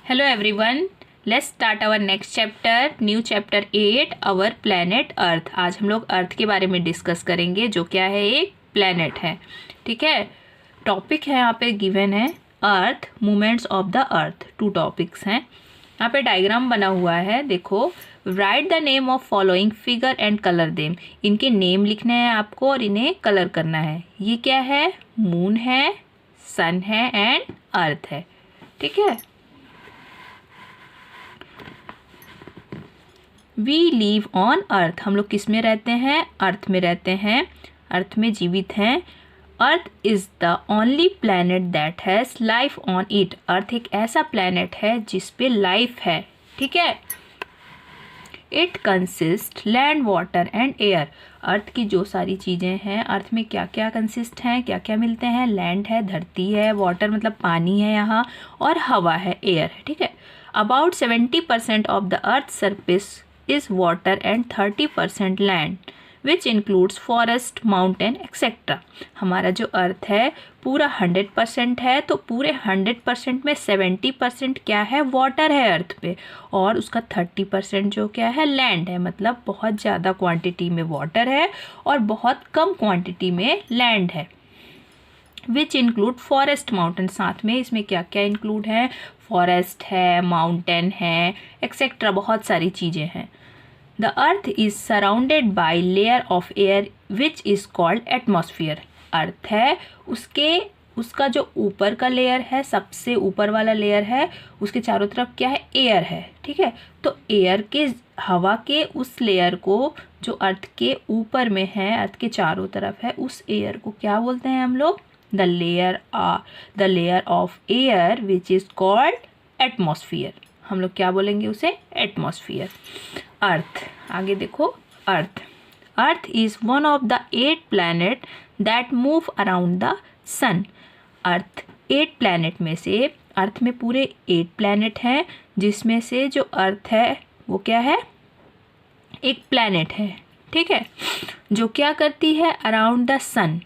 Hello everyone, let's start our next chapter, new chapter 8, our planet अर्थ। आज हम लोग अर्थ के बारे में डिस्कस करेंगे, जो क्या है, एक प्लैनेट है। ठीक है, टॉपिक है यहाँ पे गिवन है earth, movements of the earth. 2 topics हैं। यहाँ पे डायग्राम बना हुआ है, देखो। Write the name of following figure and colour them. इनके नेम लिखने हैं आपको और इन्हें कलर करना है। ये क्या है, मून है, सन है एंड अर्थ है। ठीक है, वी लिव ऑन अर्थ। हम लोग किस में रहते हैं, अर्थ में रहते हैं, अर्थ में जीवित हैं। Earth is the only planet that has life on it. Earth एक ऐसा प्लैनेट है जिस पे लाइफ है। ठीक है, it consist land, water and air. Earth की जो सारी चीज़ें हैं, अर्थ में क्या क्या कंसिस्ट हैं, क्या क्या मिलते हैं। लैंड है, धरती है, वाटर मतलब पानी है यहाँ, और हवा है, एयर है। ठीक है, about 70% of the earth surface is water and 30% land which includes forest, mountain etc. हमारा जो अर्थ है पूरा 100% है, तो पूरे 100% में 70% क्या है, वाटर है अर्थ पे, और उसका 30% जो क्या है, लैंड है। मतलब बहुत ज़्यादा क्वांटिटी में वाटर है और बहुत कम क्वांटिटी में लैंड है। Which include forest, mountain. साथ में इसमें क्या क्या इंक्लूड है, फॉरेस्ट है, माउंटेन है एक्सेट्रा, बहुत सारी चीज़ें हैं। The earth is surrounded by layer of air which is called atmosphere. Earth है, उसका जो ऊपर का लेयर है, सबसे ऊपर वाला लेयर है, उसके चारों तरफ क्या है, एयर है। ठीक है, तो एयर के, हवा के उस लेयर को जो अर्थ के ऊपर में है, अर्थ के चारों तरफ है, उस एयर को क्या बोलते हैं हम लोग, the layer of air which is called atmosphere. हम लोग क्या बोलेंगे उसे, एटमॉस्फियर। अर्थ, आगे देखो, earth is one of the 8 planet that move around the sun. Earth 8 planet में से, अर्थ में पूरे 8 प्लैनेट हैं, जिसमें से जो अर्थ है वो क्या है, एक प्लैनेट है। ठीक है, जो क्या करती है, अराउंड द सन।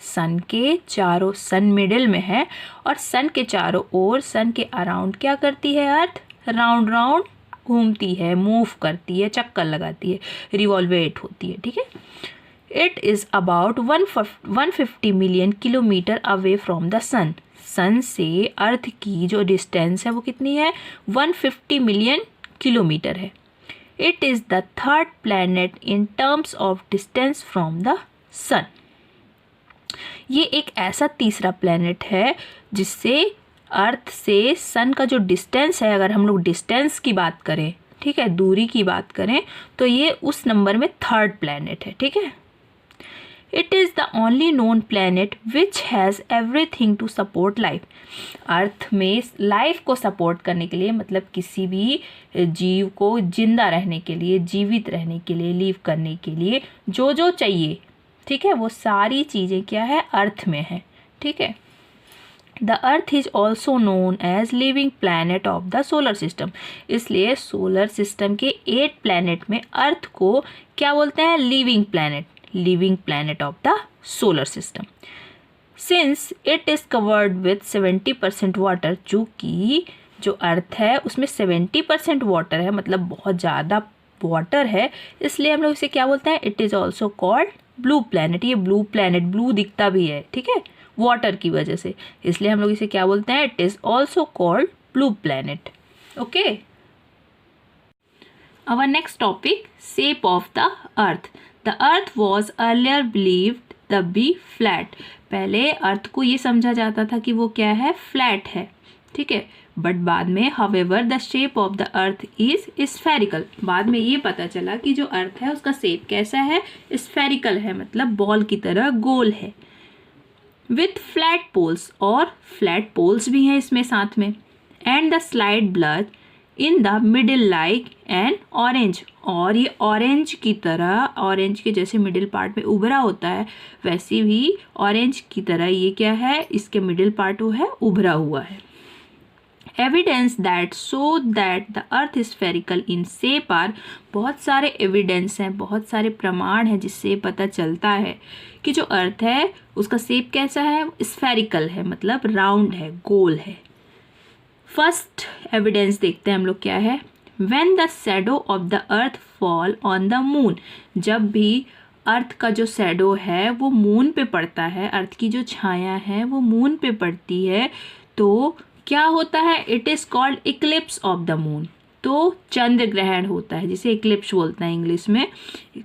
सन के चारों, सन मिडिल में है और सन के चारों ओर, सन के अराउंड क्या करती है अर्थ, राउंड राउंड घूमती है, मूव करती है, चक्कर लगाती है, रिवॉल्वेट होती है। ठीक है, it is about 150 million kilometre away from the sun. Sun से अर्थ की जो डिस्टेंस है वो कितनी है, 150 मिलियन किलोमीटर है। It is the 3rd planet in terms of distance from the sun. ये एक ऐसा तीसरा प्लैनेट है जिससे अर्थ से सन का जो डिस्टेंस है, अगर हम लोग डिस्टेंस की बात करें, ठीक है, दूरी की बात करें, तो ये उस नंबर में 3rd प्लैनेट है। ठीक है, it is the only known planet which has everything to support life. Earth में लाइफ को सपोर्ट करने के लिए, मतलब किसी भी जीव को जिंदा रहने के लिए, जीवित रहने के लिए, लीव करने के लिए जो जो चाहिए, ठीक है, वो सारी चीज़ें क्या है, अर्थ में है। ठीक है, the earth is also known as living planet of the solar system. इसलिए सोलर सिस्टम के 8 प्लैनेट में अर्थ को क्या बोलते हैं, living planet of the solar system. Since it is covered with 70% water, चूँकि जो अर्थ है उसमें 70% वाटर है, मतलब बहुत ज़्यादा वाटर है, इसलिए हम लोग इसे क्या बोलते हैं, it is also called blue planet. ये ब्लू प्लैनेट, ब्लू दिखता भी है, ठीक है, वाटर की वजह से, इसलिए हम लोग इसे क्या बोलते हैं, it is also called blue planet. Okay, our next topic, shape of the earth. The earth was earlier believed to be flat. पहले अर्थ को ये समझा जाता था कि वो क्या है, फ्लैट है। ठीक है, बट बाद में however the shape of the earth is spherical. बाद में ये पता चला कि जो अर्थ है उसका शेप कैसा है, स्फेरिकल है, मतलब बॉल की तरह गोल है, विथ फ्लैट पोल्स, और फ्लैट पोल्स भी हैं इसमें साथ में, and the slide blood in the middle like an orange. और ये ऑरेंज की तरह, ऑरेंज के जैसे मिडिल पार्ट में उभरा होता है, वैसे भी ऑरेंज की तरह ये क्या है, इसके मिडिल पार्ट वो है, उभरा हुआ है। Evidence that show that the earth spherical in shape are, बहुत सारे एविडेंस हैं, बहुत सारे प्रमाण हैं जिससे पता चलता है कि जो अर्थ है उसका शेप कैसा है, स्फेरिकल है, मतलब राउंड है, गोल है। फर्स्ट एविडेंस देखते हैं हम लोग क्या है। When the shadow of the earth fall on the moon, जब भी अर्थ का जो शैडो है वो मून पे पड़ता है, अर्थ की जो छाया है वो मून पे पड़ती है, तो क्या होता है, it is called Eclipse of the moon. तो चंद्र ग्रहण होता है, जिसे इक्लिप्स बोलते हैं इंग्लिश में,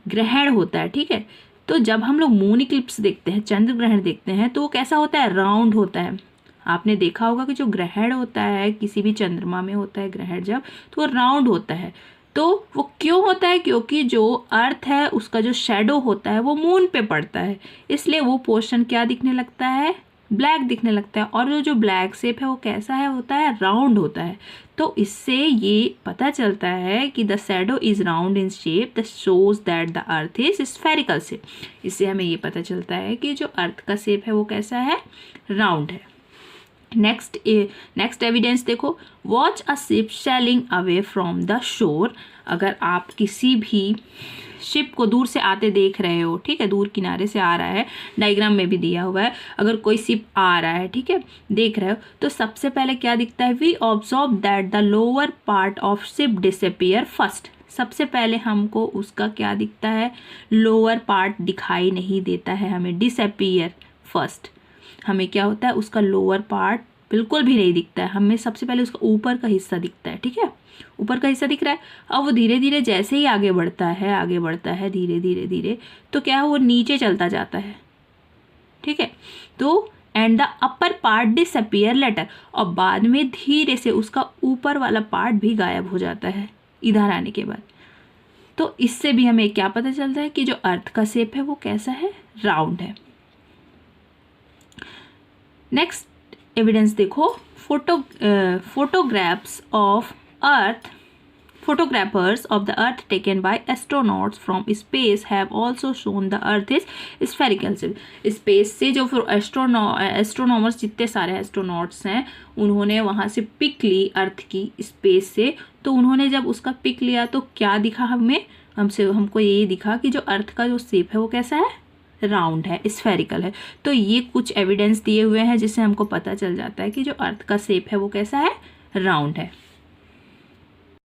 ग्रहण होता है, ठीक है। तो जब हम लोग मून इक्लिप्स देखते हैं, चंद्र ग्रहण देखते हैं, तो वो कैसा होता है, राउंड होता है। आपने देखा होगा कि जो ग्रहण होता है किसी भी चंद्रमा में होता है ग्रहण जब, तो वो राउंड होता है। तो वो क्यों होता है, क्योंकि जो अर्थ है उसका जो शैडो होता है वो मून पे पड़ता है, इसलिए वो पोर्शन क्या दिखने लगता है, ब्लैक दिखने लगता है। और जो ब्लैक शेप है वो कैसा है, होता है राउंड होता है। तो इससे ये पता चलता है कि the shadow is round in shape, the shows that the earth is spherical shape. इससे हमें ये पता चलता है कि जो अर्थ का शेप है वो कैसा है, राउंड है। नेक्स्ट एविडेंस देखो, watch a ship selling away from the shore. अगर आप किसी भी शिप को दूर से आते देख रहे हो, ठीक है, दूर किनारे से आ रहा है, डायग्राम में भी दिया हुआ है, अगर कोई शिप आ रहा है, ठीक है, देख रहे हो, तो सबसे पहले क्या दिखता है, we observe that the lower part of ship disappear first. सबसे पहले हमको उसका क्या दिखता है, लोअर पार्ट दिखाई नहीं देता है हमें, डिसअपीयर फर्स्ट। हमें क्या होता है, उसका लोअर पार्ट बिल्कुल भी नहीं दिखता है, हमें सबसे पहले उसका ऊपर का हिस्सा दिखता है, ठीक है, ऊपर का हिस्सा दिख रहा है। अब वो धीरे धीरे जैसे ही आगे बढ़ता है धीरे धीरे धीरे, तो क्या है, वो नीचे चलता जाता है, ठीक है। तो and the upper part disappear later, और बाद में धीरे से उसका ऊपर वाला पार्ट भी गायब हो जाता है इधर आने के बाद। तो इससे भी हमें क्या पता चलता है कि जो अर्थ का शेप है वो कैसा है, राउंड है। नेक्स्ट एविडेंस देखो, photographs of earth, photographers of the earth taken by astronauts from space have also shown the earth is spherical। Space से जो एस्ट्रोनॉमर्स, जितने सारे एस्ट्रोनॉट्स हैं, उन्होंने वहाँ से पिक ली अर्थ की स्पेस से, तो उन्होंने जब उसका पिक लिया तो क्या दिखा हमको ये दिखा कि जो अर्थ का जो शेप है वो कैसा है, राउंड है, स्फेरिकल है। तो ये कुछ एविडेंस दिए हुए हैं जिससे हमको पता चल जाता है कि जो अर्थ का शेप है वो कैसा है, राउंड है।